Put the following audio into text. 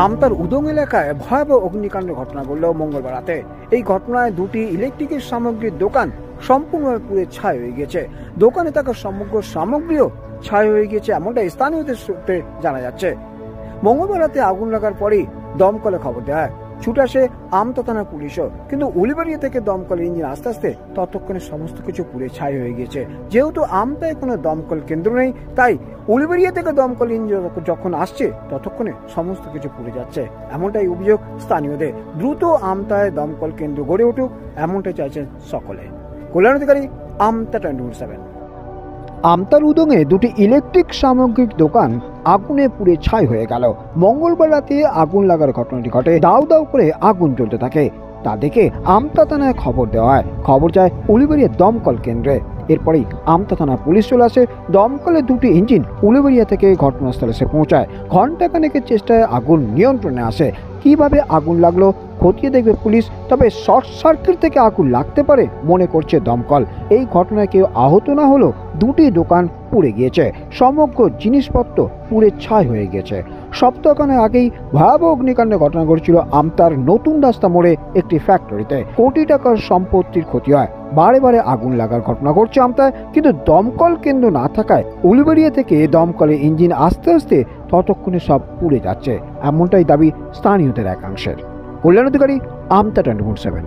আমতার উদং এলাকায় ভয়াবহ অগ্নিকাণ্ডের ঘটনা ঘটল মঙ্গলবার রাতে। এই ঘটনায় দুটি ইলেকট্রিকের সামগ্রীর দোকান সম্পূর্ণভাবে পুড়ে ছাই হয়ে গেছে। দোকানে থাকা সমগ্র সামগ্রীও ছাই হয়ে গেছে, এমনটা স্থানীয়দের সূত্রে জানা যাচ্ছে। মঙ্গলবার রাতে আগুন লাগার পরই দমকলে খবর দেওয়া হয়। ছুটে আসে আমতা থানার পুলিশও, কিন্তু উলিবাড়িয়া থেকে দমকলের ইঞ্জিন আস্তে আস্তে ততক্ষণে সমস্ত কিছু পুড়ে ছাই হয়ে গিয়েছে। যেহেতু আমতায় কোনো দমকল কেন্দ্র নেই, তাই উলিবাড়িয়া থেকে দমকল ইঞ্জিন যখন আসছে ততক্ষণে সমস্ত কিছু পুড়ে যাচ্ছে, এমনটাই অভিযোগ স্থানীয়দের। দ্রুত আমতায় দমকল কেন্দ্র গড়ে উঠুক, এমনটাই চাইছেন সকলে। কল্যাণ অধিকারী, আমতা 24/7। আমতার উদংয়ে দুটি ইলেকট্রিক সামগ্রিক দোকান আগুনে পুড়ে ছাই হয়ে গেল। মঙ্গলবার রাতে আগুন লাগার ঘটনাটি ঘটে। দাউ দাউ করে আগুন জ্বলতে থাকে। তা দেখে আমতা থানায় খবর দেওয়া হয়। খবর যায় উলিবাড়িয়া দমকল কেন্দ্রে। এরপরেই আমতা থানার পুলিশ চলে আসে। দমকলের দুটি ইঞ্জিন উলিবাড়িয়া থেকে ঘটনাস্থলে এসে পৌঁছায়। ঘণ্টাখানেকের চেষ্টায় আগুন নিয়ন্ত্রণে আসে। কিভাবে আগুন লাগলো খতিয়ে দেখবে পুলিশ, তবে শর্ট সার্কিট থেকে আগুন লাগতে পারে মনে করছে দমকল। এই ঘটনায় কেউ আহত না হলেও দুটি দোকান পুড়ে গিয়েছে। সমগ্র জিনিসপত্র পুড়ে ছাই হয়ে গেছে। সপ্তাহখানেক আগেই ভয়াবহ অগ্নিকাণ্ডের ঘটনা ঘটেছিল আমতার নতুন রাস্তা মোড়ে একটি ফ্যাক্টরিতে। কোটি টাকার সম্পত্তির ক্ষতি হয়। বারে বারে আগুন লাগার ঘটনা ঘটছে আমতায়, কিন্তু দমকল কেন্দ্র না থাকায় উলিবাড়িয়া থেকে দমকলের ইঞ্জিন আস্তে আস্তে ততক্ষণে সব পুড়ে যাচ্ছে, এমনটাই দাবি স্থানীয়দের একাংশের। কল্যাণ অধিকারী, আমতা 24/7।